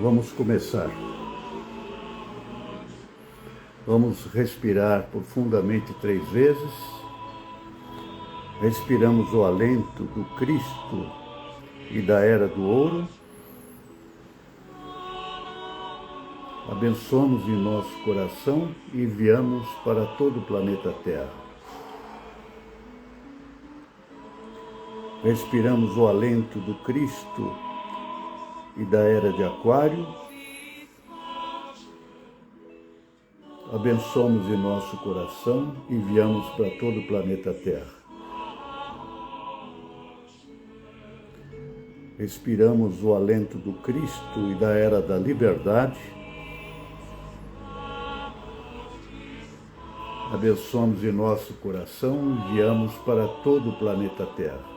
Vamos começar. Vamos respirar profundamente 3 vezes. Respiramos o alento do Cristo e da Era do Ouro. Abençoamos em nosso coração e enviamos para todo o planeta Terra. Respiramos o alento do Cristo e da Era de Aquário. Abençoamos em nosso coração e enviamos para todo o planeta Terra. Respiramos o alento do Cristo e da Era da Liberdade. Abençoamos em nosso coração e enviamos para todo o planeta Terra.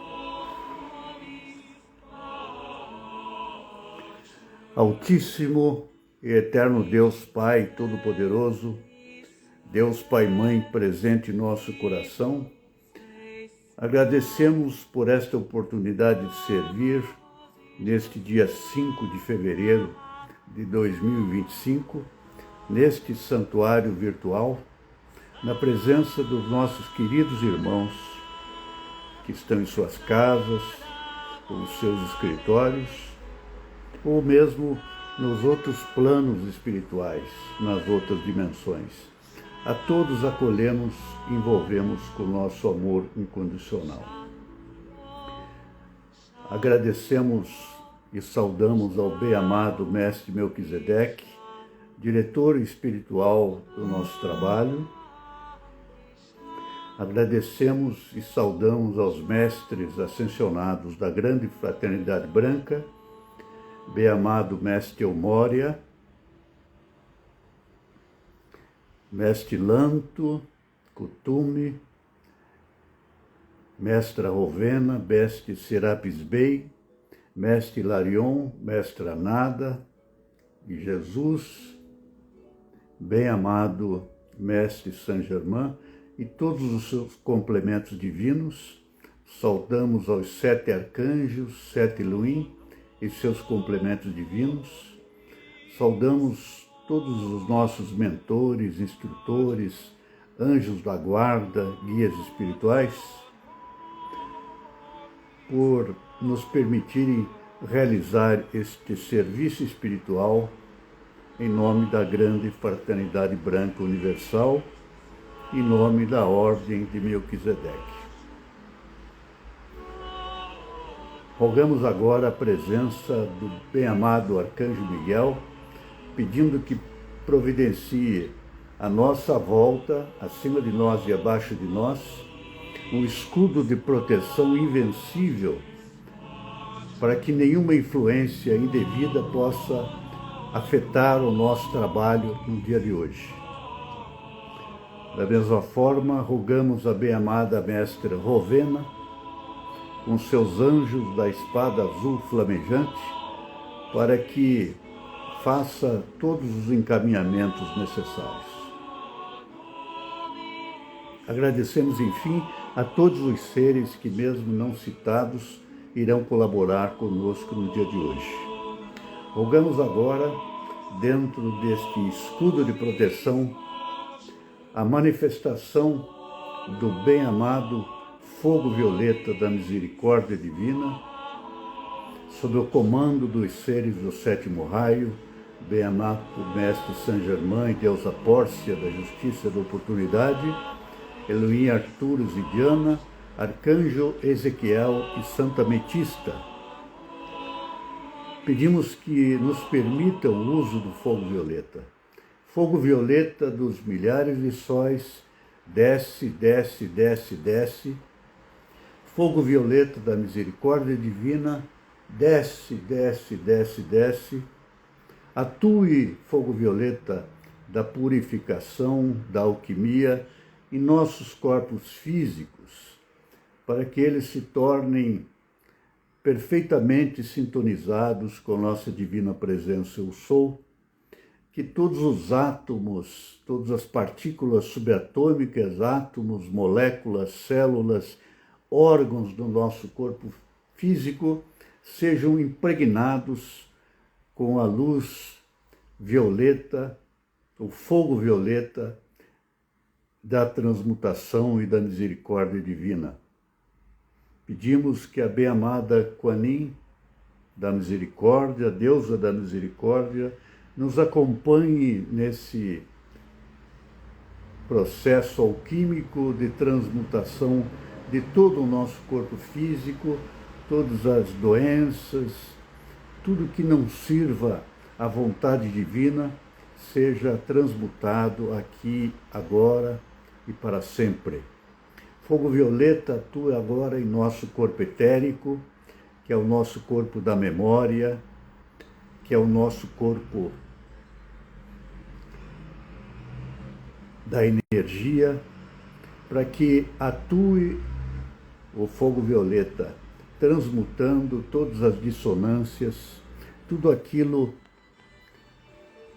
Altíssimo e eterno Deus Pai Todo-Poderoso, Deus Pai Mãe presente em nosso coração, agradecemos por esta oportunidade de servir neste dia 5 de fevereiro de 2025, neste santuário virtual, na presença dos nossos queridos irmãos que estão em suas casas, ou em seus escritórios, ou mesmo nos outros planos espirituais, nas outras dimensões. A todos acolhemos e envolvemos com o nosso amor incondicional. Agradecemos e saudamos ao bem-amado Mestre Melquisedeque, diretor espiritual do nosso trabalho. Agradecemos e saudamos aos mestres ascensionados da Grande Fraternidade Branca, bem-amado Mestre Eumória, Mestre Lanto, Kutume, Mestra Rovena, Mestre Serapis Bey, Mestre Hilarion, Mestra Nada e Jesus, bem-amado Mestre Saint-Germain e todos os seus complementos divinos. Saudamos aos 7 arcanjos, 7 Elohim e seus complementos divinos. Saudamos todos os nossos mentores, instrutores, anjos da guarda, guias espirituais, por nos permitirem realizar este serviço espiritual em nome da Grande Fraternidade Branca Universal, em nome da Ordem de Melquisedeque. Rogamos agora a presença do bem-amado Arcanjo Miguel, pedindo que providencie à nossa volta, acima de nós e abaixo de nós, um escudo de proteção invencível, para que nenhuma influência indevida possa afetar o nosso trabalho no dia de hoje. Da mesma forma, rogamos a bem-amada Mestra Rovena, com seus anjos da espada azul flamejante, para que faça todos os encaminhamentos necessários. Agradecemos, enfim, a todos os seres que, mesmo não citados, irão colaborar conosco no dia de hoje. Rogamos agora, dentro deste escudo de proteção, a manifestação do bem-amado fogo violeta da misericórdia divina, sob o comando dos seres do 7º raio, bem-amado Mestre Saint-Germain e deusa Pórcia da justiça e da oportunidade, Elohim Arturus e Diana, Arcanjo Ezequiel e Santa Ametista. Pedimos que nos permita o uso do fogo violeta. Fogo violeta dos milhares de sóis, desce, desce, desce, desce. Fogo violeta da misericórdia divina, desce, desce, desce, desce. Atue, fogo violeta da purificação, da alquimia em nossos corpos físicos, para que eles se tornem perfeitamente sintonizados com nossa divina presença Eu Sou, que todos os átomos, todas as partículas subatômicas, átomos, moléculas, células, órgãos do nosso corpo físico sejam impregnados com a luz violeta, o fogo violeta da transmutação e da misericórdia divina. Pedimos que a bem-amada Kuan Yin, da misericórdia, deusa da misericórdia, nos acompanhe nesse processo alquímico de transmutação de todo o nosso corpo físico, todas as doenças, tudo que não sirva à vontade divina, seja transmutado aqui, agora e para sempre. Fogo violeta atua agora em nosso corpo etérico, que é o nosso corpo da memória, que é o nosso corpo da energia, para que atue o fogo violeta, transmutando todas as dissonâncias, tudo aquilo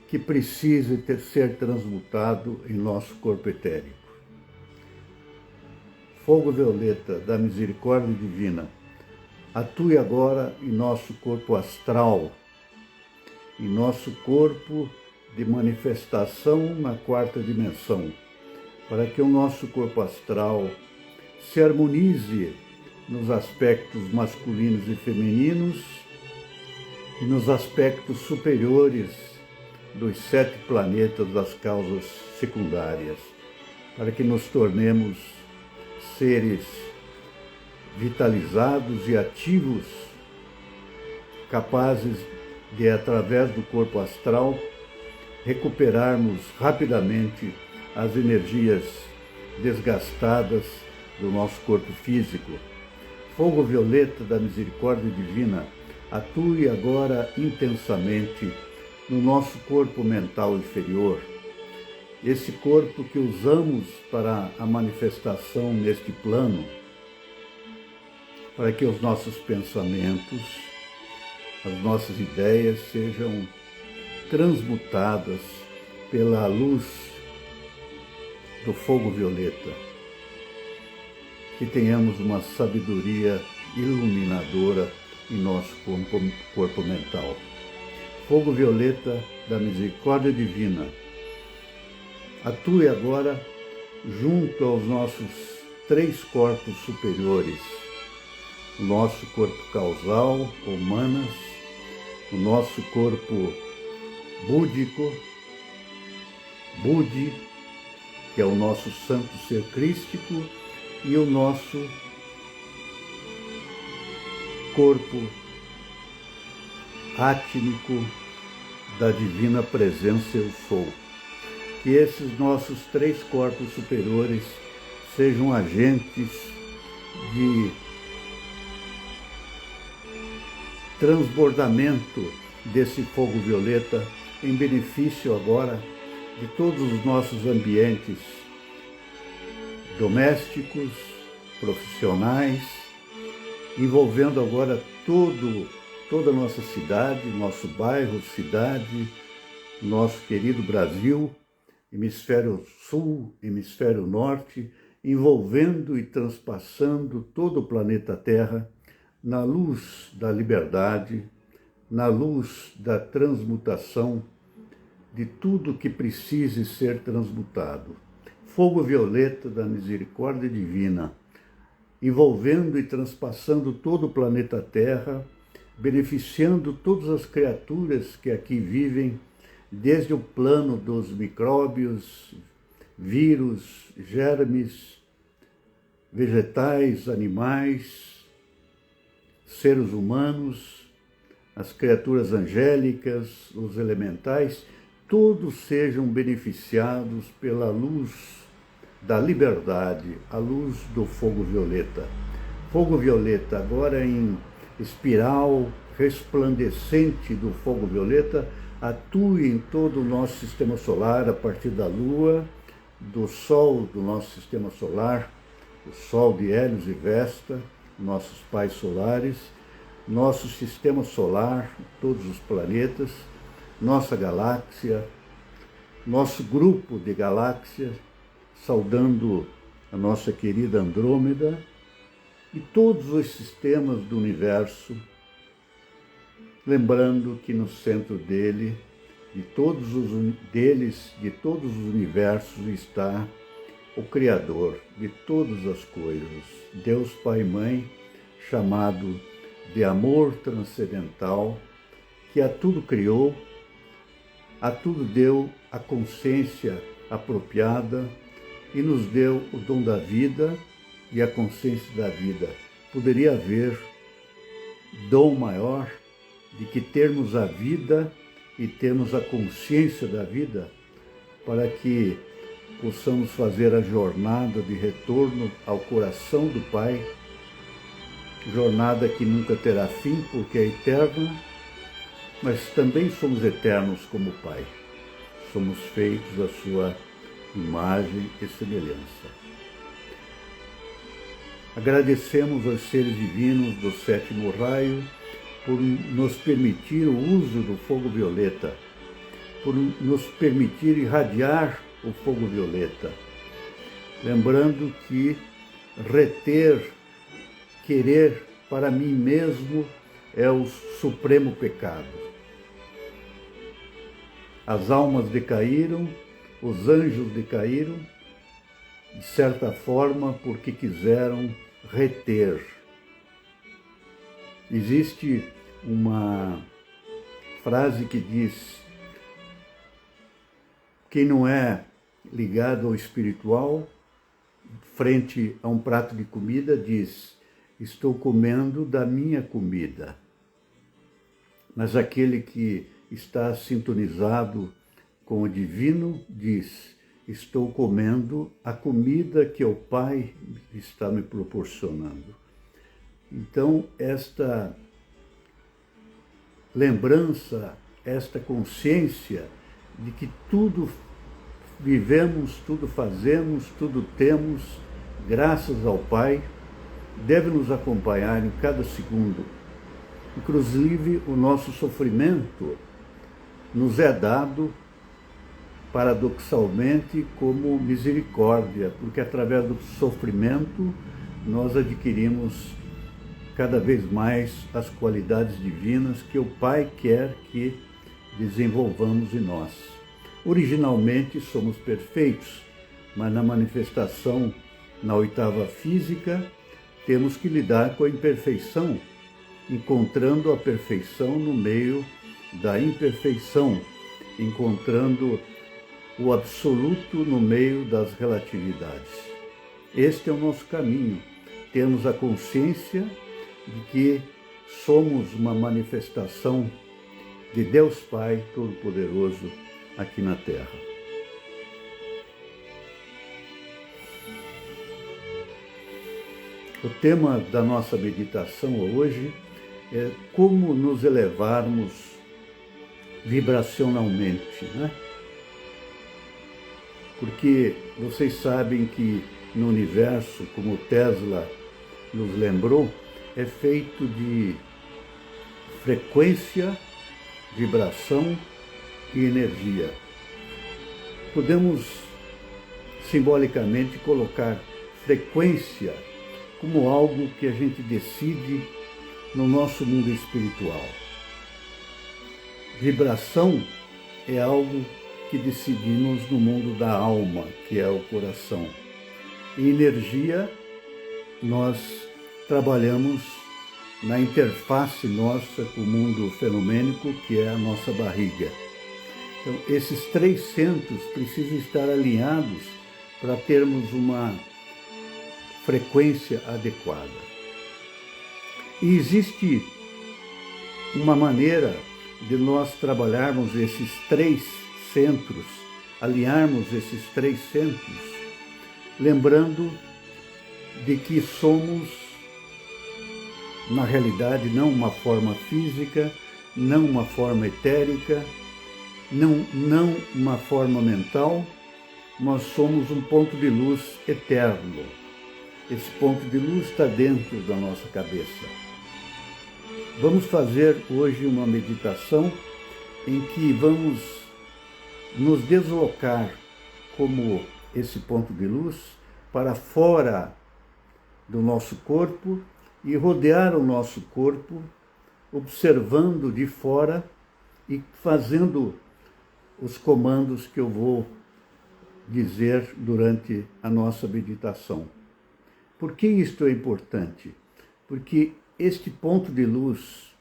que precisa ser transmutado em nosso corpo etérico. Fogo violeta da misericórdia divina, atue agora em nosso corpo astral, em nosso corpo de manifestação na quarta dimensão, para que o nosso corpo astral se harmonize nos aspectos masculinos e femininos e nos aspectos superiores dos 7 planetas das causas secundárias, para que nos tornemos seres vitalizados e ativos, capazes de, através do corpo astral, recuperarmos rapidamente as energias desgastadas do nosso corpo físico. Fogo violeta da misericórdia divina, atue agora intensamente no nosso corpo mental inferior, esse corpo que usamos para a manifestação neste plano, para que os nossos pensamentos, as nossas ideias sejam transmutadas pela luz do fogo violeta. Que tenhamos uma sabedoria iluminadora em nosso corpo mental. Fogo violeta da misericórdia divina, atue agora junto aos nossos 3 corpos superiores, o nosso corpo causal, ou manas, o nosso corpo búdico, Budi, que é o nosso santo ser crístico, e o nosso corpo átmico da divina presença eu sou. Que esses nossos 3 corpos superiores sejam agentes de transbordamento desse fogo violeta em benefício agora de todos os nossos ambientes domésticos, profissionais, envolvendo agora toda a nossa cidade, nosso bairro, cidade, nosso querido Brasil, hemisfério sul, hemisfério norte, envolvendo e transpassando todo o planeta Terra na luz da liberdade, na luz da transmutação de tudo que precise ser transmutado. Fogo violeta da misericórdia divina, envolvendo e transpassando todo o planeta Terra, beneficiando todas as criaturas que aqui vivem, desde o plano dos micróbios, vírus, germes, vegetais, animais, seres humanos, as criaturas angélicas, os elementais, todos sejam beneficiados pela luz da liberdade, a luz do fogo violeta. Fogo violeta, agora em espiral resplandecente do fogo violeta, atue em todo o nosso sistema solar, a partir da Lua, do Sol do nosso sistema solar, o Sol de Hélios e Vesta, nossos pais solares, nosso sistema solar, todos os planetas, nossa galáxia, nosso grupo de galáxias, saudando a nossa querida Andrômeda e todos os sistemas do universo lembrando que no centro dele, de todos os universos, está o Criador de todas as coisas, Deus Pai e Mãe, chamado de amor transcendental, que a tudo criou, a tudo deu a consciência apropriada e nos deu o dom da vida e a consciência da vida. Poderia haver dom maior de que termos a vida e termos a consciência da vida, para que possamos fazer a jornada de retorno ao coração do Pai, jornada que nunca terá fim, porque é eterna, mas também somos eternos como o Pai. Somos feitos à sua imagem e semelhança. Agradecemos aos seres divinos do sétimo raio por nos permitir o uso do fogo violeta, por nos permitir irradiar o fogo violeta. Lembrando que reter, querer para mim mesmo é o supremo pecado. As almas decaíram, os anjos decaíram, de certa forma, porque quiseram reter. Existe uma frase que diz: quem não é ligado ao espiritual, frente a um prato de comida, diz: estou comendo da minha comida. Mas aquele que está sintonizado com o divino diz: estou comendo a comida que o Pai está me proporcionando. Então, esta lembrança, esta consciência de que tudo vivemos, tudo fazemos, tudo temos, graças ao Pai, deve nos acompanhar em cada segundo. Inclusive, o nosso sofrimento nos é dado, paradoxalmente, como misericórdia, porque através do sofrimento nós adquirimos cada vez mais as qualidades divinas que o Pai quer que desenvolvamos em nós. Originalmente somos perfeitos, mas na manifestação na oitava física temos que lidar com a imperfeição, encontrando a perfeição no meio da imperfeição, encontrando o absoluto no meio das relatividades. Este é o nosso caminho. Temos a consciência de que somos uma manifestação de Deus Pai Todo-Poderoso aqui na Terra. O tema da nossa meditação hoje é como nos elevarmos vibracionalmente, né? Porque vocês sabem que no universo, como Tesla nos lembrou, é feito de frequência, vibração e energia. Podemos simbolicamente colocar frequência como algo que a gente decide no nosso mundo espiritual. Vibração é algo que decidimos no mundo da alma, que é o coração. E energia, nós trabalhamos na interface nossa com o mundo fenomênico, que é a nossa barriga. Então, esses três centros precisam estar alinhados para termos uma frequência adequada. E existe uma maneira de nós trabalharmos esses três centros, alinharmos esses três centros, lembrando de que somos, na realidade, não uma forma física, não uma forma etérica, não uma forma mental, nós somos um ponto de luz eterno. Esse ponto de luz está dentro da nossa cabeça. Vamos fazer hoje uma meditação em que vamos nos deslocar como esse ponto de luz para fora do nosso corpo e rodear o nosso corpo observando de fora e fazendo os comandos que eu vou dizer durante a nossa meditação. Por que isto é importante? Porque este ponto de luz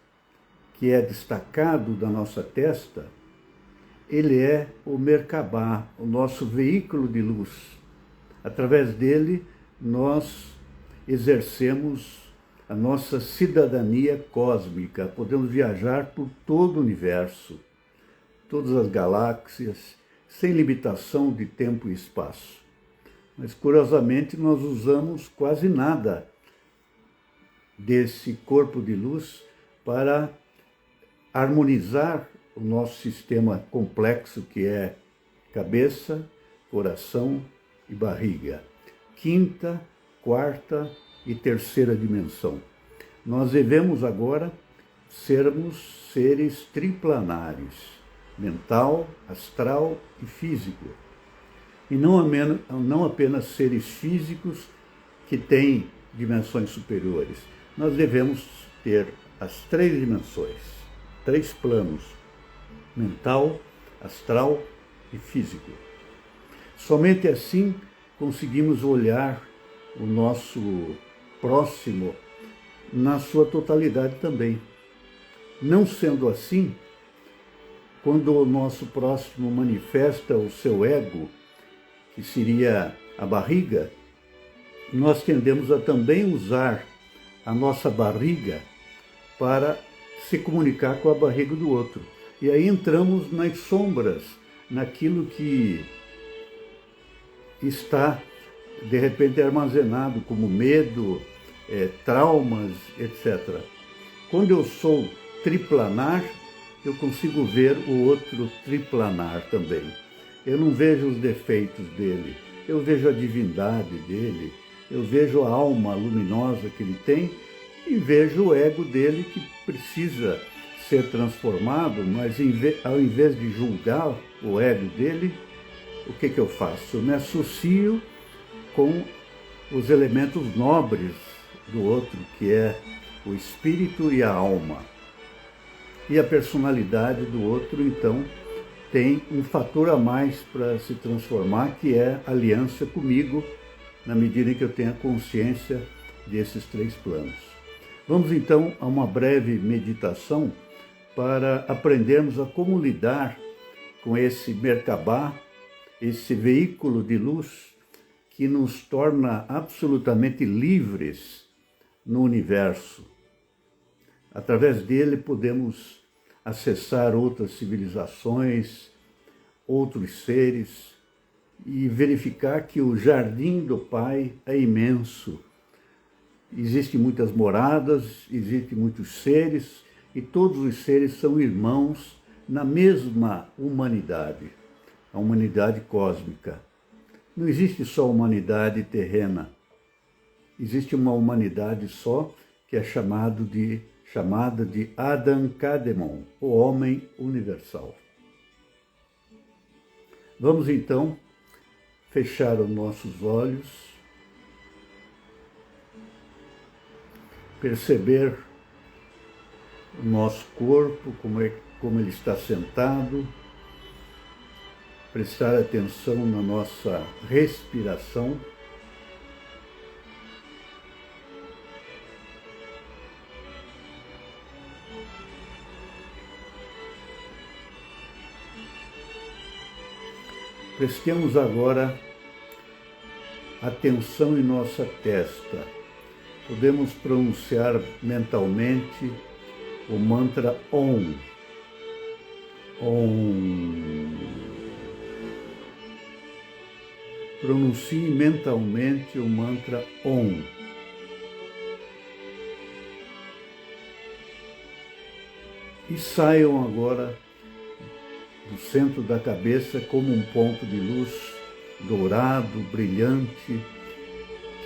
que é destacado da nossa testa, ele é o Merkabah, o nosso veículo de luz. Através dele, nós exercemos a nossa cidadania cósmica. Podemos viajar por todo o universo, todas as galáxias, sem limitação de tempo e espaço. Mas, curiosamente, nós usamos quase nada desse corpo de luz para harmonizar o nosso sistema complexo, que é cabeça, coração e barriga. Quinta, quarta e terceira dimensão. Nós devemos agora sermos seres triplanários, mental, astral e físico. E não apenas seres físicos que têm dimensões superiores. Nós devemos ter as 3 dimensões, 3 planos: mental, astral e físico. Somente assim conseguimos olhar o nosso próximo na sua totalidade também. Não sendo assim, quando o nosso próximo manifesta o seu ego, que seria a barriga, nós tendemos a também usar a nossa barriga para se comunicar com a barriga do outro. E aí entramos nas sombras, naquilo que está, de repente, armazenado como medo, traumas, etc. Quando eu sou triplanar, eu consigo ver o outro triplanar também. Eu não vejo os defeitos dele, eu vejo a divindade dele, eu vejo a alma luminosa que ele tem e vejo o ego dele que precisa ser transformado, mas ao invés de julgar o ego dele, o que eu faço? Eu me associo com os elementos nobres do outro, que é o espírito e a alma. E a personalidade do outro, então, tem um fator a mais para se transformar, que é a aliança comigo, na medida em que eu tenha consciência desses 3 planos. Vamos então a uma breve meditação para aprendermos a como lidar com esse Merkabah, esse veículo de luz que nos torna absolutamente livres no universo. Através dele podemos acessar outras civilizações, outros seres e verificar que o jardim do Pai é imenso. Existem muitas moradas, existem muitos seres e todos os seres são irmãos na mesma humanidade, a humanidade cósmica. Não existe só humanidade terrena, existe uma humanidade só que é chamada de Adam Kadmon, o homem universal. Vamos então fechar os nossos olhos, perceber o nosso corpo, como ele está sentado, prestar atenção na nossa respiração. Prestemos agora atenção em nossa testa. Podemos pronunciar mentalmente o mantra Om. Om. Pronuncie mentalmente o mantra Om. E saiam agora do centro da cabeça como um ponto de luz dourado, brilhante,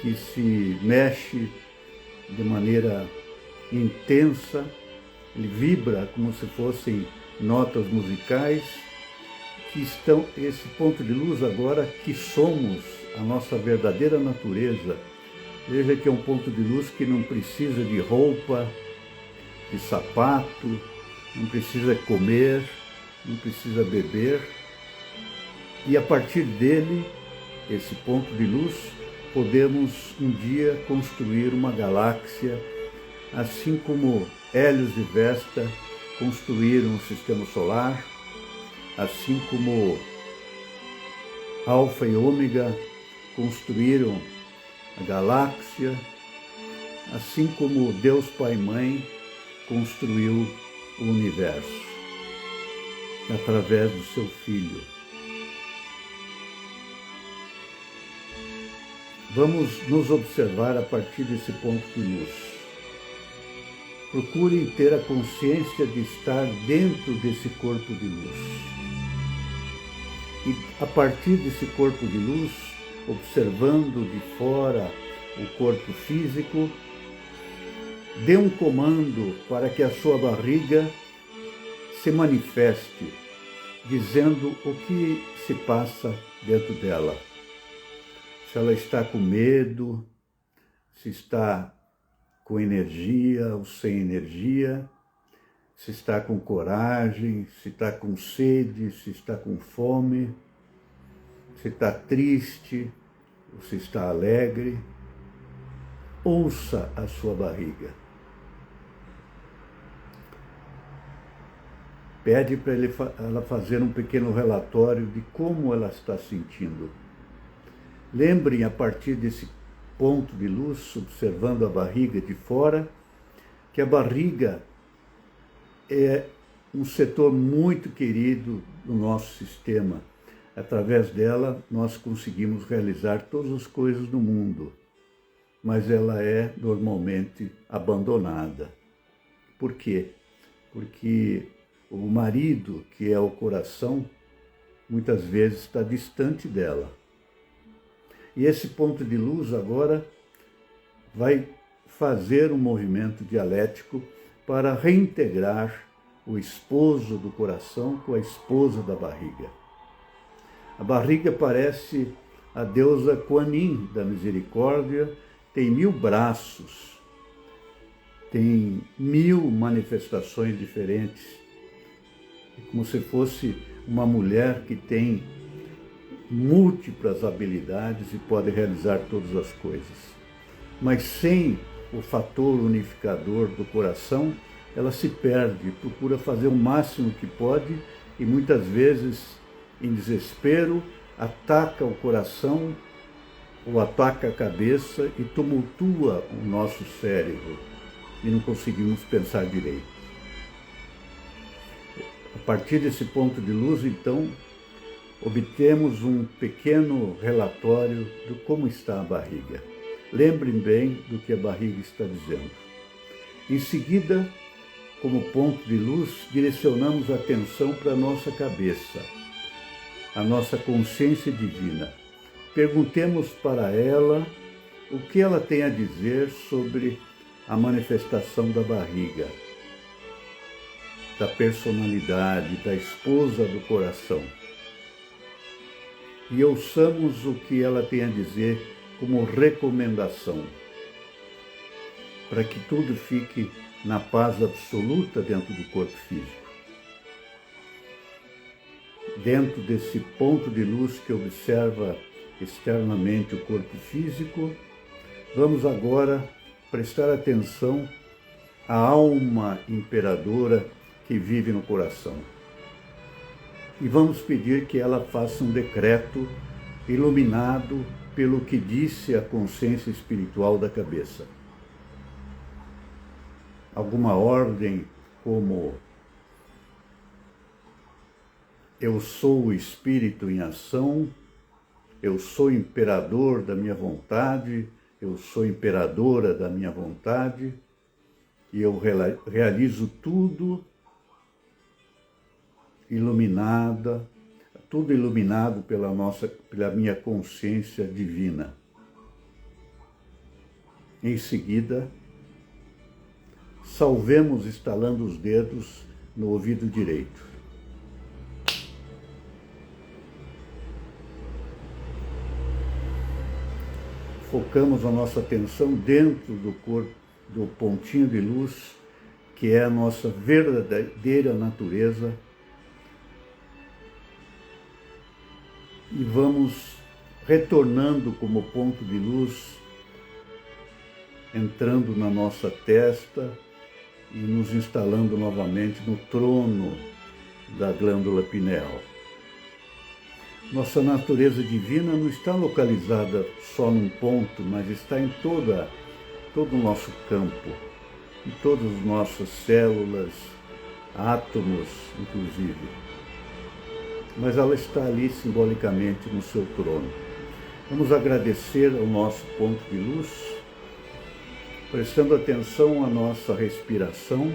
que se mexe de maneira intensa, ele vibra como se fossem notas musicais, esse ponto de luz agora que somos a nossa verdadeira natureza. Veja que é um ponto de luz que não precisa de roupa, de sapato, não precisa comer, não precisa beber. E a partir dele, esse ponto de luz, podemos um dia construir uma galáxia, assim como Hélios e Vesta construíram o sistema solar, assim como Alfa e Ômega construíram a galáxia, assim como Deus Pai e Mãe construiu o universo através do seu Filho. Vamos nos observar a partir desse ponto de luz. Procurem ter a consciência de estar dentro desse corpo de luz. E a partir desse corpo de luz, observando de fora o corpo físico, dê um comando para que a sua barriga se manifeste, dizendo o que se passa dentro dela. Se ela está com medo, se está com energia ou sem energia, se está com coragem, se está com sede, se está com fome, se está triste ou se está alegre. Ouça a sua barriga. Pede para ela fazer um pequeno relatório de como ela está sentindo. Lembrem, a partir desse ponto de luz, observando a barriga de fora, que a barriga é um setor muito querido do nosso sistema. Através dela, nós conseguimos realizar todas as coisas do mundo, mas ela é normalmente abandonada. Por quê? Porque o marido, que é o coração, muitas vezes está distante dela. E esse ponto de luz agora vai fazer um movimento dialético para reintegrar o esposo do coração com a esposa da barriga. A barriga parece a deusa Kuan Yin da misericórdia, tem 1000 braços, tem 1000 manifestações diferentes, como se fosse uma mulher que tem múltiplas habilidades e pode realizar todas as coisas. Mas sem o fator unificador do coração, ela se perde, procura fazer o máximo que pode e muitas vezes, em desespero, ataca o coração ou ataca a cabeça e tumultua o nosso cérebro e não conseguimos pensar direito. A partir desse ponto de luz, então, obtemos um pequeno relatório de como está a barriga. Lembrem bem do que a barriga está dizendo. Em seguida, como ponto de luz, direcionamos a atenção para a nossa cabeça, a nossa consciência divina. Perguntemos para ela o que ela tem a dizer sobre a manifestação da barriga, da personalidade, da esposa do coração. E ouçamos o que ela tem a dizer como recomendação, para que tudo fique na paz absoluta dentro do corpo físico. Dentro desse ponto de luz que observa externamente o corpo físico, vamos agora prestar atenção à alma imperadora que vive no coração. E vamos pedir que ela faça um decreto iluminado pelo que disse a consciência espiritual da cabeça. Alguma ordem como: eu sou o espírito em ação, eu sou imperador da minha vontade, eu sou imperadora da minha vontade, e eu realizo tudo iluminada, tudo iluminado pela minha consciência divina. Em seguida, salvemos estalando os dedos no ouvido direito. Focamos a nossa atenção dentro do corpo, do pontinho de luz que é a nossa verdadeira natureza, e vamos retornando como ponto de luz, entrando na nossa testa e nos instalando novamente no trono da glândula pineal. Nossa natureza divina não está localizada só num ponto, mas está em todo o nosso campo, em todas as nossas células, átomos, inclusive. Mas ela está ali simbolicamente no seu trono. Vamos agradecer ao nosso ponto de luz, prestando atenção à nossa respiração,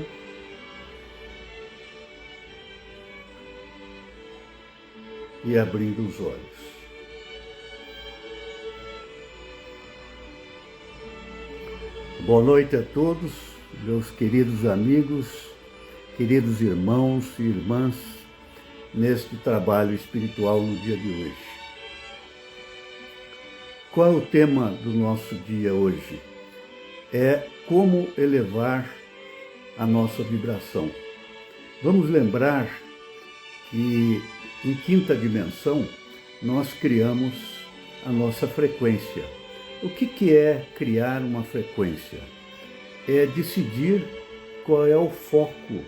e abrindo os olhos. Boa noite a todos, meus queridos amigos, queridos irmãos e irmãs, neste trabalho espiritual no dia de hoje. Qual é o tema do nosso dia hoje? É como elevar a nossa vibração. Vamos lembrar que em quinta dimensão nós criamos a nossa frequência. O que é criar uma frequência? É decidir qual é o foco,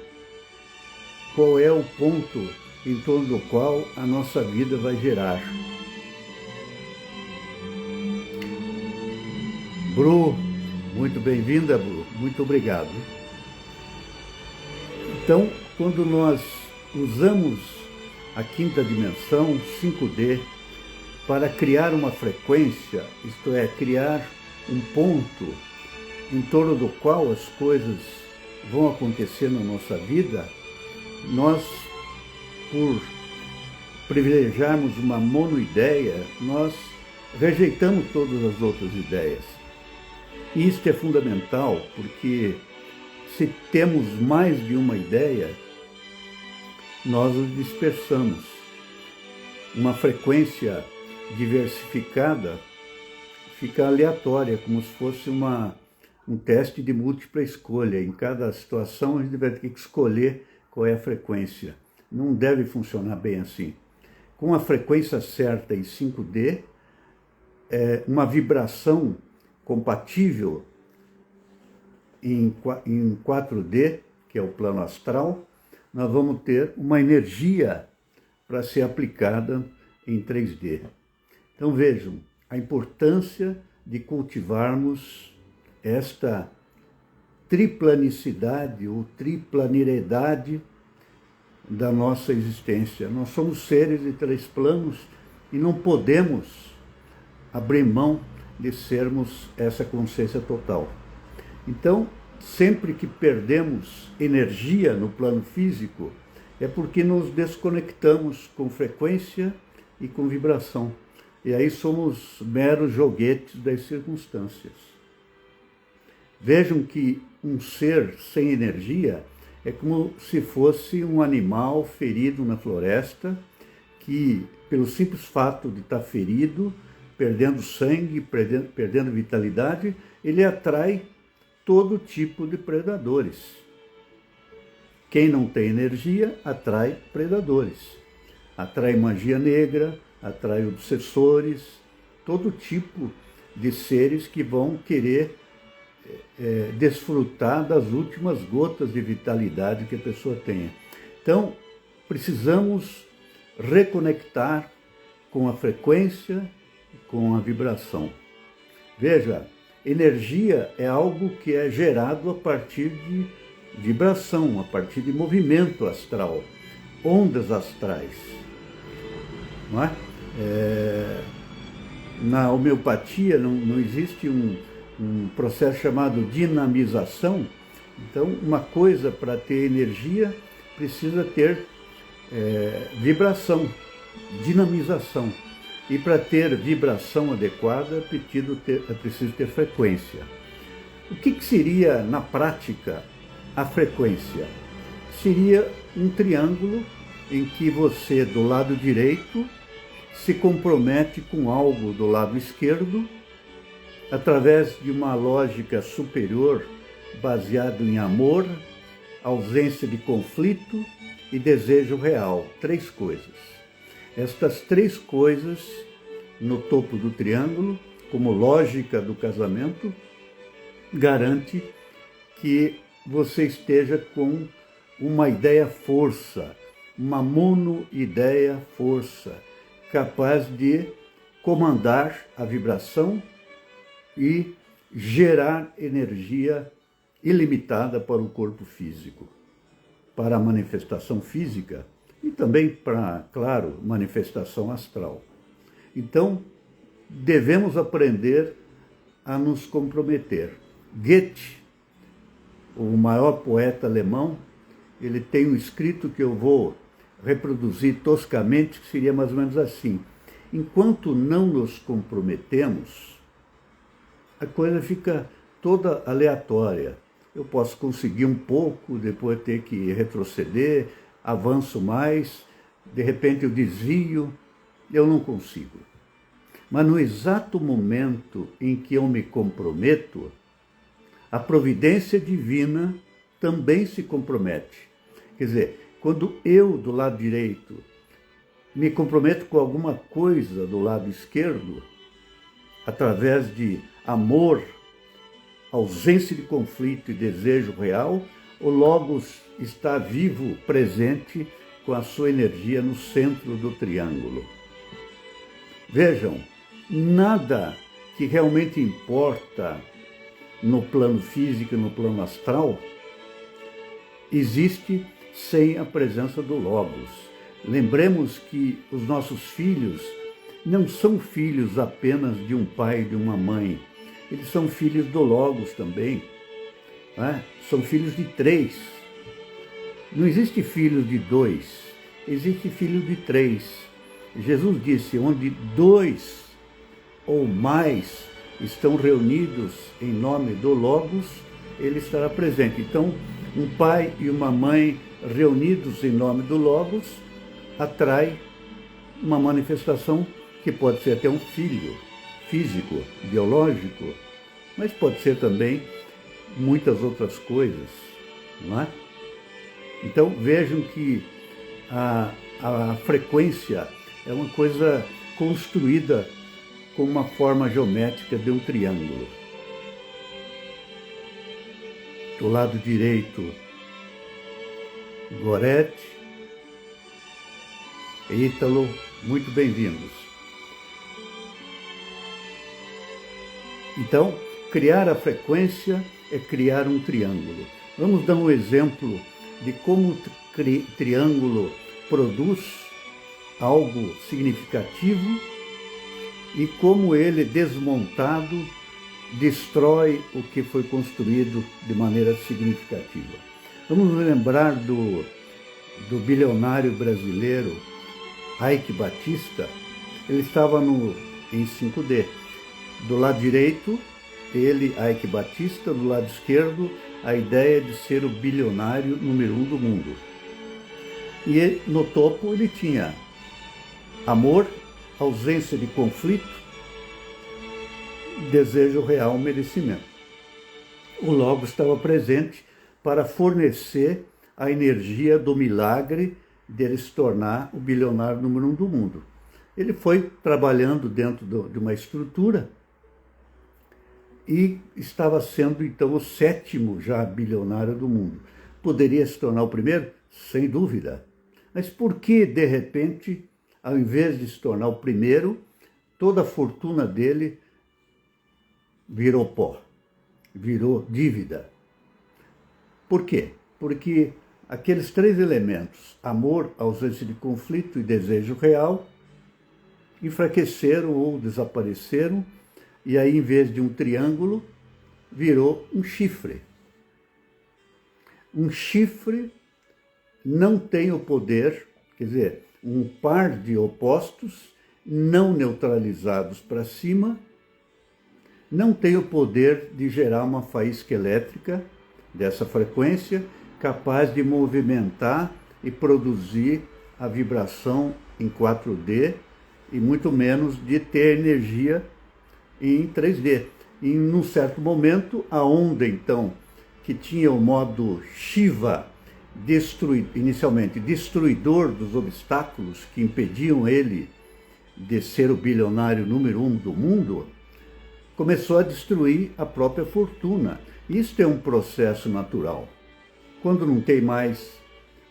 qual é o ponto em torno do qual a nossa vida vai girar. Bru, muito bem-vinda, Bru, muito obrigado. Então, quando nós usamos a quinta dimensão, 5D, para criar uma frequência, isto é, criar um ponto em torno do qual as coisas vão acontecer na nossa vida, nós, por privilegiarmos uma monoideia, nós rejeitamos todas as outras ideias. E isto é fundamental, porque se temos mais de uma ideia, nós os dispersamos. Uma frequência diversificada fica aleatória, como se fosse um teste de múltipla escolha. Em cada situação a gente vai ter que escolher qual é a frequência. Não deve funcionar bem assim. Com a frequência certa em 5D, uma vibração compatível em 4D, que é o plano astral, nós vamos ter uma energia para ser aplicada em 3D. Então vejam a importância de cultivarmos esta triplanicidade ou triplanidade da nossa existência. Nós somos seres de 3 planos e não podemos abrir mão de sermos essa consciência total. Então, sempre que perdemos energia no plano físico, é porque nos desconectamos com frequência e com vibração. E aí somos meros joguetes das circunstâncias. Vejam que um ser sem energia é como se fosse um animal ferido na floresta, que, pelo simples fato de estar ferido, perdendo sangue, perdendo vitalidade, ele atrai todo tipo de predadores. Quem não tem energia atrai predadores. Atrai magia negra, atrai obsessores, todo tipo de seres que vão querer desfrutar das últimas gotas de vitalidade que a pessoa tenha. Então, precisamos reconectar com a frequência, com a vibração. Veja, energia é algo que é gerado a partir de vibração, a partir de movimento astral, ondas astrais. Não é? Na homeopatia não existe um processo chamado dinamização. Então, uma coisa para ter energia precisa ter vibração, dinamização. E para ter vibração adequada é preciso ter frequência. O que seria, na prática, a frequência? Seria um triângulo em que você, do lado direito, se compromete com algo do lado esquerdo, através de uma lógica superior, baseada em amor, ausência de conflito e desejo real. 3 coisas. Estas 3 coisas no topo do triângulo, como lógica do casamento, garante que você esteja com uma ideia-força, uma mono-ideia-força, capaz de comandar a vibração e gerar energia ilimitada para o corpo físico, para a manifestação física e também para, claro, manifestação astral. Então, devemos aprender a nos comprometer. Goethe, o maior poeta alemão, ele tem um escrito que eu vou reproduzir toscamente, que seria mais ou menos assim: enquanto não nos comprometemos, a coisa fica toda aleatória. Eu posso conseguir um pouco, depois ter que retroceder, avanço mais, de repente eu desvio, eu não consigo. Mas no exato momento em que eu me comprometo, a providência divina também se compromete. Quer dizer, quando eu, do lado direito, me comprometo com alguma coisa do lado esquerdo, através de amor, ausência de conflito e desejo real, o Logos está vivo, presente, com a sua energia no centro do triângulo. Vejam, nada que realmente importa no plano físico e no plano astral existe sem a presença do Logos. Lembremos que os nossos filhos não são filhos apenas de um pai e de uma mãe. Eles são filhos do Logos também. Né? São filhos de 3. Não existe filho de 2, existe filho de 3. Jesus disse, onde 2 ou mais estão reunidos em nome do Logos, ele estará presente. Então, um pai e uma mãe reunidos em nome do Logos atrai uma manifestação que pode ser até um filho físico, biológico, mas pode ser também muitas outras coisas, não é? Então vejam que a frequência é uma coisa construída com uma forma geométrica de um triângulo. Do lado direito, Gorete, Ítalo, muito bem-vindos. Então, criar a frequência é criar um triângulo. Vamos dar um exemplo de como o triângulo produz algo significativo e como ele, desmontado, destrói o que foi construído de maneira significativa. Vamos lembrar do bilionário brasileiro Eike Batista. Ele estava em 5D. Do lado direito, ele, Eike Batista, do lado esquerdo, a ideia de ser o bilionário número 1 do mundo. E no topo ele tinha amor, ausência de conflito, desejo real, merecimento. O Logos estava presente para fornecer a energia do milagre dele se tornar o bilionário número 1 do mundo. Ele foi trabalhando dentro de uma estrutura e estava sendo, então, o 7º já bilionário do mundo. Poderia se tornar o primeiro? Sem dúvida. Mas por que, de repente, ao invés de se tornar o primeiro, toda a fortuna dele virou pó, virou dívida? Por quê? Porque aqueles 3 elementos, amor, ausência de conflito e desejo real, enfraqueceram ou desapareceram, e aí, em vez de um triângulo, virou um chifre. Um chifre não tem o poder, quer dizer, um par de opostos não neutralizados para cima, não tem o poder de gerar uma faísca elétrica dessa frequência capaz de movimentar e produzir a vibração em 4D e muito menos de ter energia em 3D. E num certo momento, a onda, então, que tinha o modo Shiva, inicialmente destruidor dos obstáculos que impediam ele de ser o bilionário número 1 do mundo, começou a destruir a própria fortuna. Isto é um processo natural. Quando não tem mais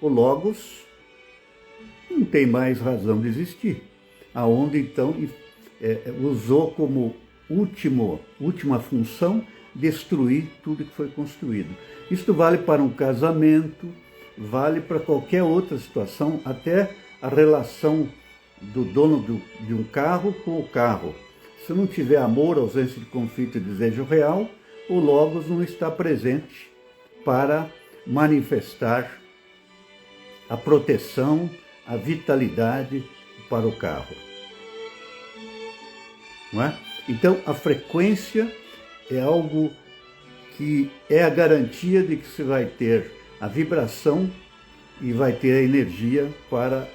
o Logos, não tem mais razão de existir. Aonde então usou como última função destruir tudo que foi construído. Isto vale para um casamento, vale para qualquer outra situação, até a relação do dono de um carro com o carro. Se não tiver amor, ausência de conflito e desejo real, o Logos não está presente para manifestar a proteção, a vitalidade para o carro. Não é? Então, a frequência é algo que é a garantia de que você vai ter a vibração e vai ter a energia para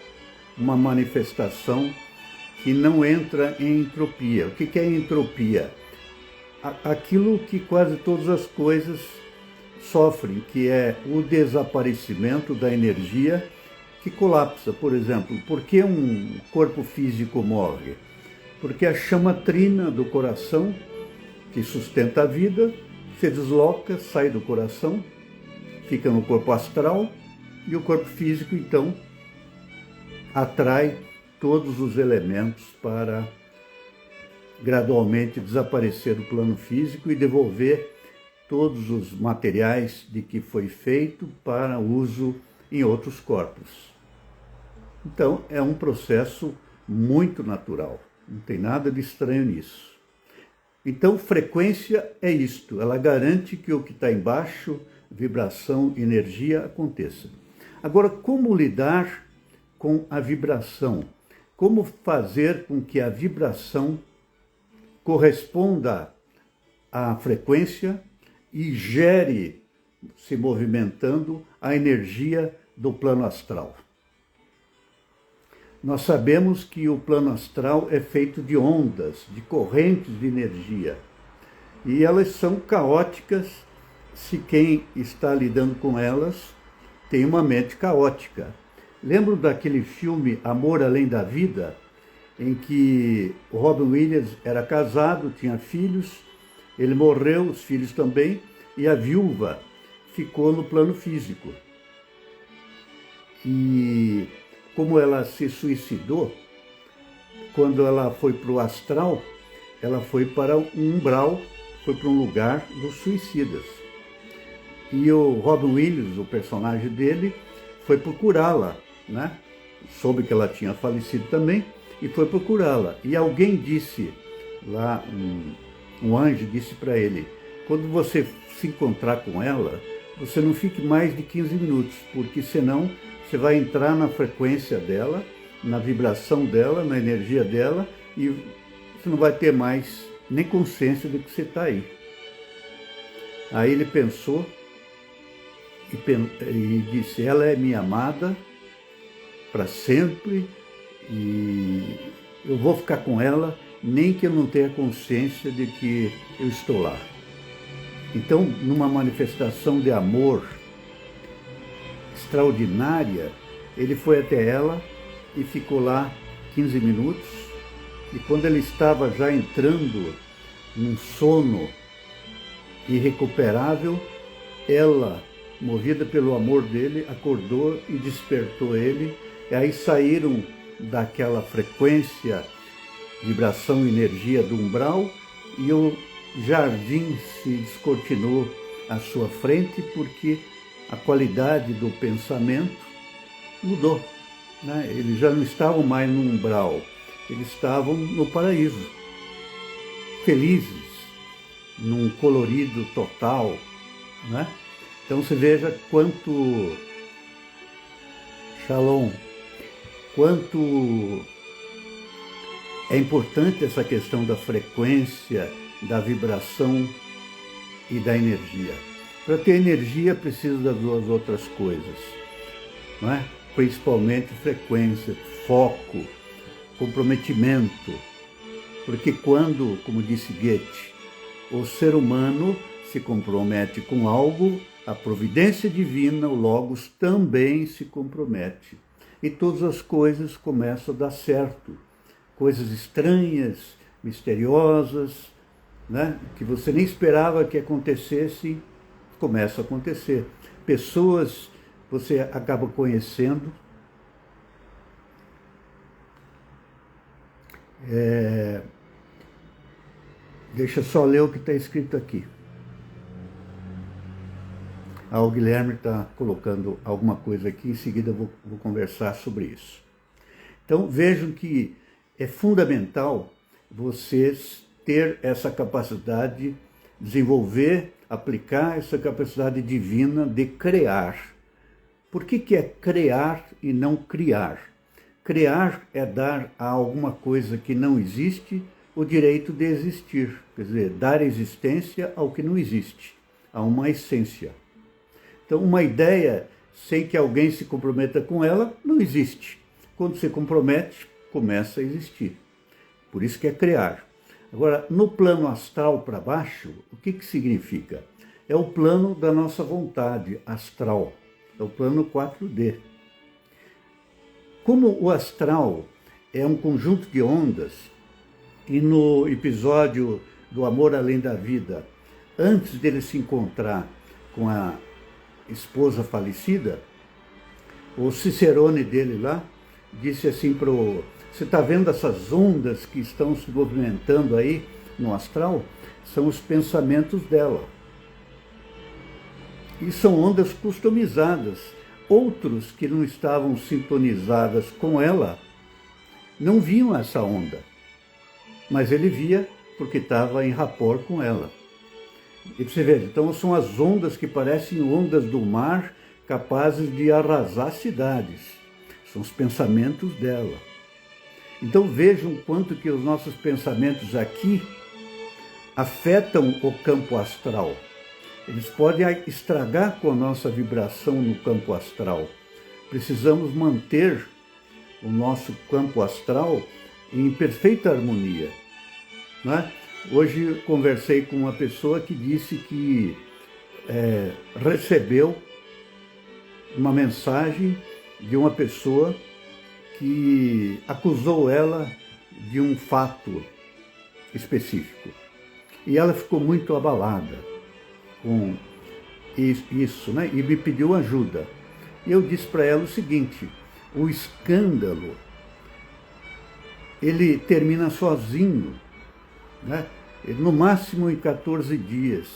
uma manifestação que não entra em entropia. O que é entropia? Aquilo que quase todas as coisas sofrem, que é o desaparecimento da energia que colapsa. Por exemplo, por que um corpo físico morre? Porque a chama trina do coração, que sustenta a vida, se desloca, sai do coração, fica no corpo astral, e o corpo físico, então, atrai todos os elementos para gradualmente desaparecer do plano físico e devolver todos os materiais de que foi feito para uso em outros corpos. Então, é um processo muito natural, não tem nada de estranho nisso. Então, frequência é isto, ela garante que o que está embaixo, vibração, energia, aconteça. Agora, como lidar com a vibração? Como fazer com que a vibração corresponda à frequência e gere, se movimentando, a energia do plano astral? Nós sabemos que o plano astral é feito de ondas, de correntes de energia. E elas são caóticas se quem está lidando com elas tem uma mente caótica. Lembro daquele filme Amor Além da Vida, em que o Robin Williams era casado, tinha filhos, ele morreu, os filhos também, e a viúva ficou no plano físico. E como ela se suicidou, quando ela foi para o astral, ela foi para um umbral, foi para um lugar dos suicidas. E o Robin Williams, o personagem dele, foi procurá-la, né? Soube que ela tinha falecido também e foi procurá-la. E alguém disse, lá um anjo disse para ele, quando você se encontrar com ela, você não fique mais de 15 minutos, porque senão você vai entrar na frequência dela, na vibração dela, na energia dela, e você não vai ter mais nem consciência de que você está aí. Aí ele pensou e disse, ela é minha amada para sempre, e eu vou ficar com ela, nem que eu não tenha consciência de que eu estou lá. Então, numa manifestação de amor extraordinária, ele foi até ela e ficou lá 15 minutos, e quando ele estava já entrando num sono irrecuperável, ela, movida pelo amor dele, acordou e despertou ele, e aí saíram daquela frequência, vibração, energia do umbral, e o jardim se descortinou à sua frente, porque a qualidade do pensamento mudou, né? Eles já não estavam mais no umbral, eles estavam no paraíso, felizes, num colorido total, né? Então você veja quanto Shalom, quanto é importante essa questão da frequência, da vibração e da energia. Para ter energia precisa das duas outras coisas, não é? Principalmente frequência, foco, comprometimento. Porque quando, como disse Goethe, o ser humano se compromete com algo, a providência divina, o Logos, também se compromete. E todas as coisas começam a dar certo. Coisas estranhas, misteriosas, né, que você nem esperava que acontecesse, começam a acontecer. Pessoas você acaba conhecendo. Deixa eu só ler o que está escrito aqui. O Guilherme está colocando alguma coisa aqui, em seguida eu vou conversar sobre isso. Então vejam que é fundamental vocês ter essa capacidade, desenvolver, aplicar essa capacidade divina de criar. Por que é criar e não criar? Criar é dar a alguma coisa que não existe o direito de existir, quer dizer, dar existência ao que não existe, a uma essência. Então, uma ideia sem que alguém se comprometa com ela, não existe. Quando se compromete, começa a existir. Por isso que é criar. Agora, no plano astral para baixo, o que significa? É o plano da nossa vontade astral, é o plano 4D. Como o astral é um conjunto de ondas, e no episódio do Amor Além da Vida, antes dele se encontrar com a esposa falecida, o cicerone dele lá disse assim você está vendo essas ondas que estão se movimentando aí no astral? São os pensamentos dela. E são ondas customizadas. Outros que não estavam sintonizadas com ela não viam essa onda, mas ele via porque estava em rapport com ela. E você vê, então são as ondas que parecem ondas do mar, capazes de arrasar cidades. São os pensamentos dela. Então vejam quanto que os nossos pensamentos aqui afetam o campo astral. Eles podem estragar com a nossa vibração no campo astral. Precisamos manter o nosso campo astral em perfeita harmonia, né? Hoje conversei com uma pessoa que disse que recebeu uma mensagem de uma pessoa que acusou ela de um fato específico. E ela ficou muito abalada com isso, né? E me pediu ajuda. E eu disse para ela o seguinte: o escândalo, ele termina sozinho, né? No máximo em 14 dias,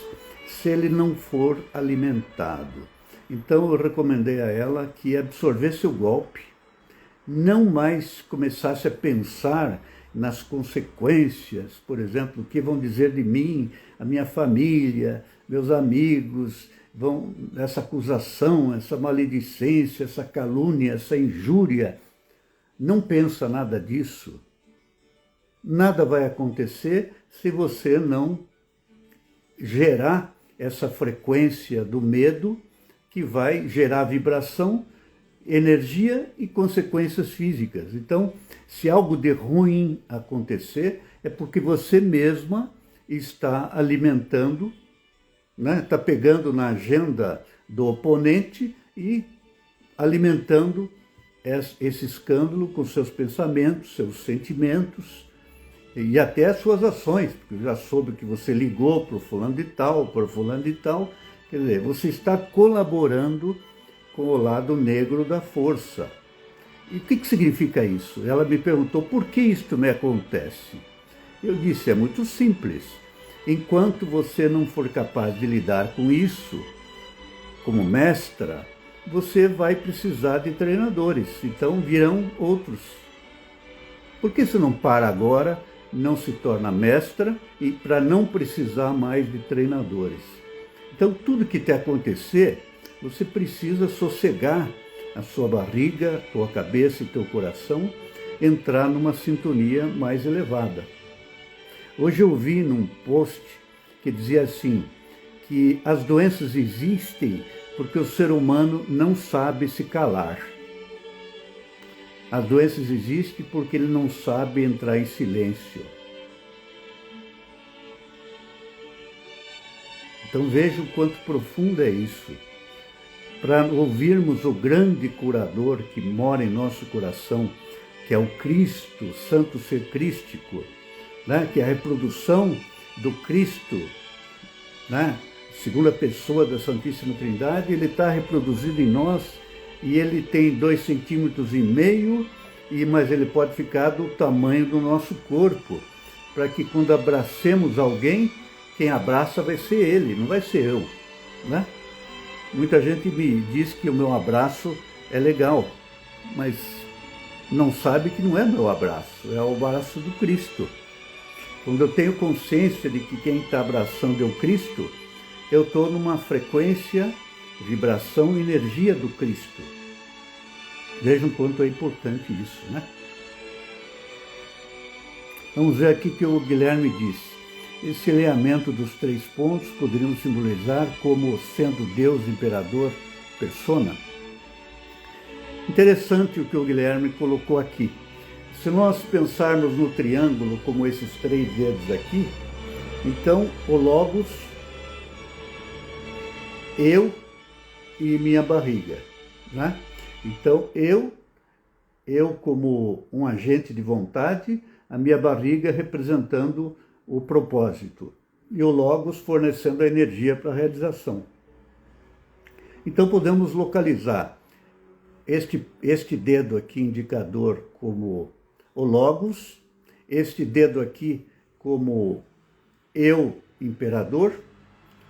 se ele não for alimentado. Então eu recomendei a ela que absorvesse o golpe, não mais começasse a pensar nas consequências, por exemplo, o que vão dizer de mim, a minha família, meus amigos, essa acusação, essa maledicência, essa calúnia, essa injúria. Não pensa nada disso. Nada vai acontecer se você não gerar essa frequência do medo, que vai gerar vibração, energia e consequências físicas. Então, se algo de ruim acontecer, é porque você mesma está alimentando, né? Está pegando na agenda do oponente e alimentando esse escândalo com seus pensamentos, seus sentimentos e até as suas ações, porque já soube que você ligou para o fulano de tal, para o fulano de tal. Quer dizer, você está colaborando com o lado negro da força. E o que significa isso? Ela me perguntou, por que isto me acontece? Eu disse, é muito simples. Enquanto você não for capaz de lidar com isso, como mestra, você vai precisar de treinadores. Então virão outros. Por que você não para agora, não se torna mestra, e para não precisar mais de treinadores? Então tudo que te acontecer, você precisa sossegar a sua barriga, tua cabeça e teu coração, entrar numa sintonia mais elevada. Hoje eu vi num post que dizia assim, que as doenças existem porque o ser humano não sabe se calar. As doenças existem porque ele não sabe entrar em silêncio. Então vejam quanto profundo é isso. Para ouvirmos o grande curador que mora em nosso coração, que é o Cristo, o Santo Ser Crístico, né? Que é a reprodução do Cristo, né? Segunda pessoa da Santíssima Trindade, ele está reproduzido em nós e ele tem 2,5 centímetros, mas ele pode ficar do tamanho do nosso corpo, para que quando abracemos alguém, quem abraça vai ser ele, não vai ser eu, né? Muita gente me diz que o meu abraço é legal, mas não sabe que não é meu abraço, é o abraço do Cristo. Quando eu tenho consciência de que quem está abraçando é o Cristo, eu estou numa frequência, vibração e energia do Cristo. Vejam quanto é importante isso, né? Vamos ver aqui que o Guilherme disse. Esse alinhamento dos 3 pontos poderíamos simbolizar como sendo Deus, Imperador, Persona. Interessante o que o Guilherme colocou aqui. Se nós pensarmos no triângulo como esses 3 dedos aqui, então o Logos, eu e minha barriga, né? Então eu como um agente de vontade, a minha barriga representando o propósito e o Logos fornecendo a energia para a realização. Então podemos localizar este dedo aqui indicador como o Logos, este dedo aqui como eu, imperador,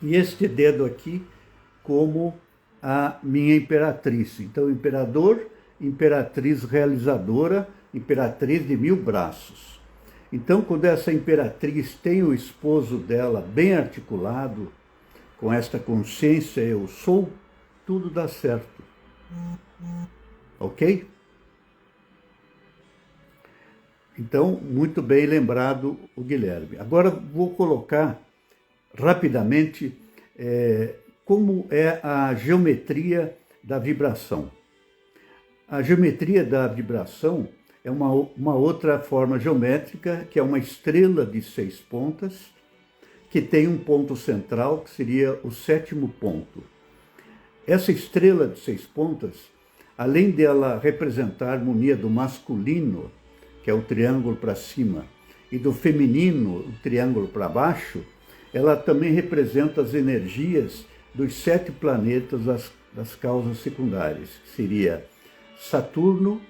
e este dedo aqui como a minha imperatriz. Então, imperador, imperatriz realizadora, imperatriz de 1000 braços. Então, quando essa imperatriz tem o esposo dela bem articulado, com esta consciência eu sou, tudo dá certo. Ok? Então, muito bem lembrado o Guilherme. Agora vou colocar rapidamente como é a geometria da vibração. A geometria da vibração é uma outra forma geométrica, que é uma estrela de 6 pontas, que tem um ponto central, que seria o 7º ponto. Essa estrela de 6 pontas, além dela representar a harmonia do masculino, que é o triângulo para cima, e do feminino, o triângulo para baixo, ela também representa as energias dos 7 planetas das causas secundárias, que seria Saturno,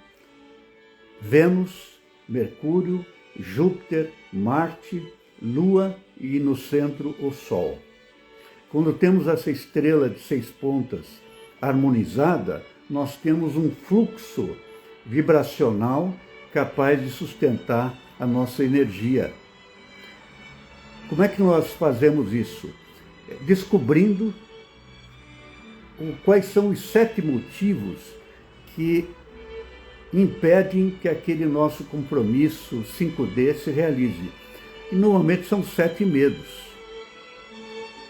Vênus, Mercúrio, Júpiter, Marte, Lua e no centro o Sol. Quando temos essa estrela de 6 pontas harmonizada, nós temos um fluxo vibracional capaz de sustentar a nossa energia. Como é que nós fazemos isso? Descobrindo quais são os 7 motivos que impedem que aquele nosso compromisso 5D se realize. E normalmente são 7 medos.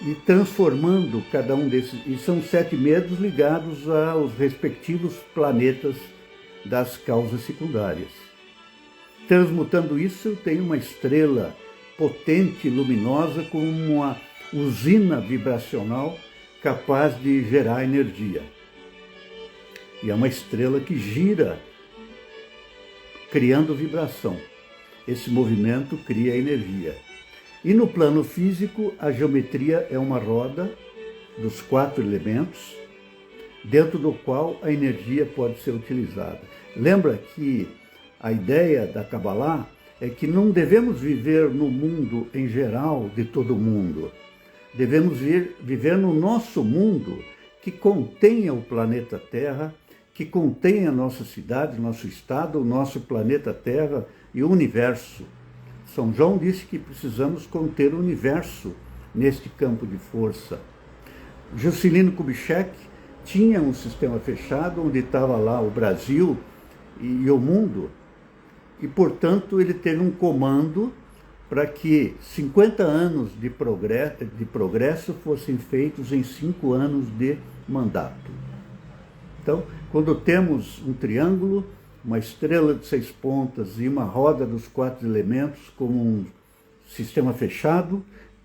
E transformando cada um desses, e são 7 medos ligados aos respectivos planetas das causas secundárias. Transmutando isso, eu tenho uma estrela potente, luminosa, como uma usina vibracional capaz de gerar energia. E é uma estrela que gira, criando vibração. Esse movimento cria energia. E no plano físico, a geometria é uma roda dos 4 elementos, dentro do qual a energia pode ser utilizada. Lembra que a ideia da Kabbalah é que não devemos viver no mundo em geral de todo mundo. Devemos viver no nosso mundo, que contenha o planeta Terra, que contenha a nossa cidade, nosso estado, o nosso planeta Terra e o universo. São João disse que precisamos conter o universo neste campo de força. Juscelino Kubitschek tinha um sistema fechado, onde estava lá o Brasil e o mundo, e, portanto, ele teve um comando para que 50 anos de progresso fossem feitos em 5 anos de mandato. Então, quando temos um triângulo, uma estrela de 6 pontas e uma roda dos 4 elementos como um sistema fechado,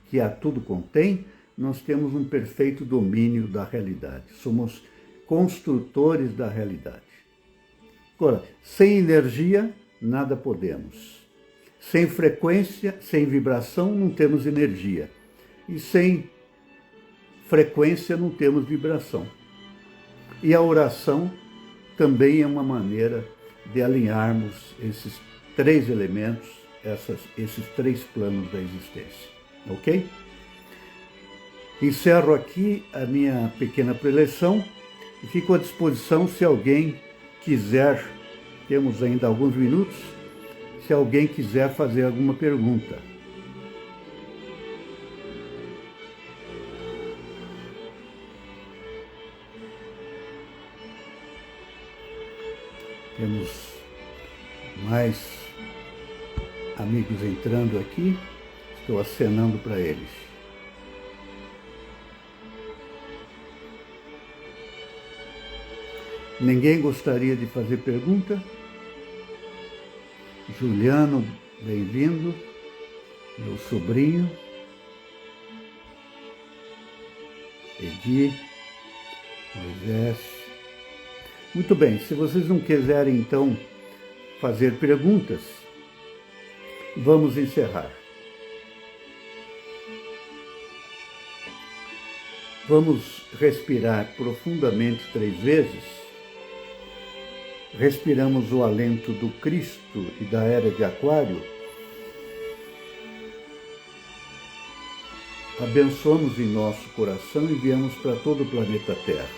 que a tudo contém, nós temos um perfeito domínio da realidade. Somos construtores da realidade. Agora, sem energia, nada podemos. Sem frequência, sem vibração, não temos energia. E sem frequência, não temos vibração. E a oração também é uma maneira de alinharmos esses três elementos, esses três planos da existência. Ok? Encerro aqui a minha pequena preleção e fico à disposição se alguém quiser, temos ainda alguns minutos, se alguém quiser fazer alguma pergunta. Temos mais amigos entrando aqui, estou acenando para eles. Ninguém gostaria de fazer pergunta? Juliano, bem-vindo, meu sobrinho. Edi, Moisés. Muito bem, se vocês não quiserem então fazer perguntas, vamos encerrar. Vamos respirar profundamente 3 vezes. Respiramos o alento do Cristo e da era de Aquário. Abençoamos em nosso coração e enviamos para todo o planeta Terra.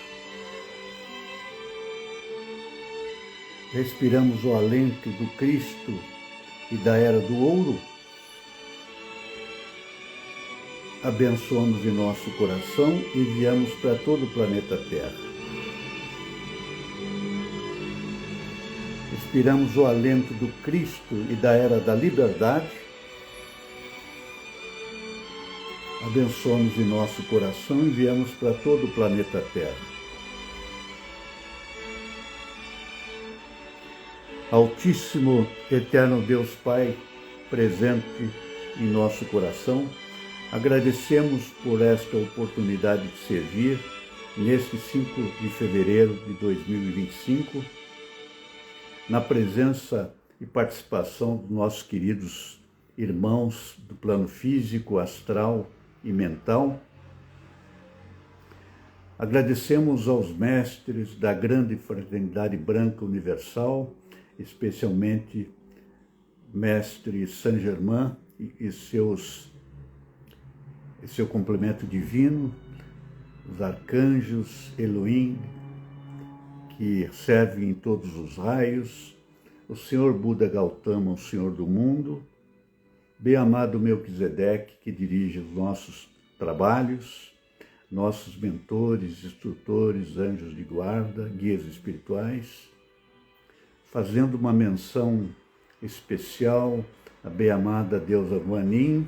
Respiramos o alento do Cristo e da era do Ouro. Abençoamos em nosso coração e enviamos para todo o planeta Terra. Respiramos o alento do Cristo e da era da liberdade. Abençoamos em nosso coração e enviamos para todo o planeta Terra. Altíssimo, eterno Deus Pai, presente em nosso coração, agradecemos por esta oportunidade de servir neste 5 de fevereiro de 2025, na presença e participação dos nossos queridos irmãos do plano físico, astral e mental. Agradecemos aos mestres da grande fraternidade branca universal, especialmente mestre Saint Germain e seu complemento divino, os arcanjos, Elohim, que servem em todos os raios, o Senhor Buda Gautama, o Senhor do mundo, bem-amado Melquisedeque, que dirige os nossos trabalhos, nossos mentores, instrutores, anjos de guarda, guias espirituais, fazendo uma menção especial à bem-amada deusa Guanin,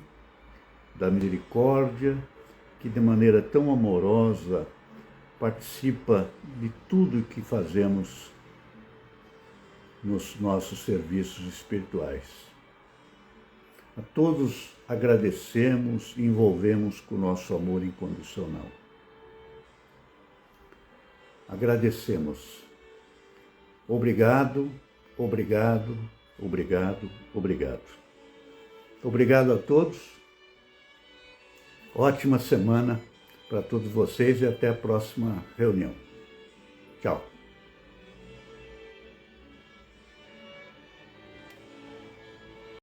da misericórdia, que de maneira tão amorosa participa de tudo que fazemos nos nossos serviços espirituais. A todos agradecemos e envolvemos com o nosso amor incondicional. Agradecemos. Obrigado, obrigado, obrigado, obrigado. Obrigado a todos. Ótima semana para todos vocês e até a próxima reunião. Tchau.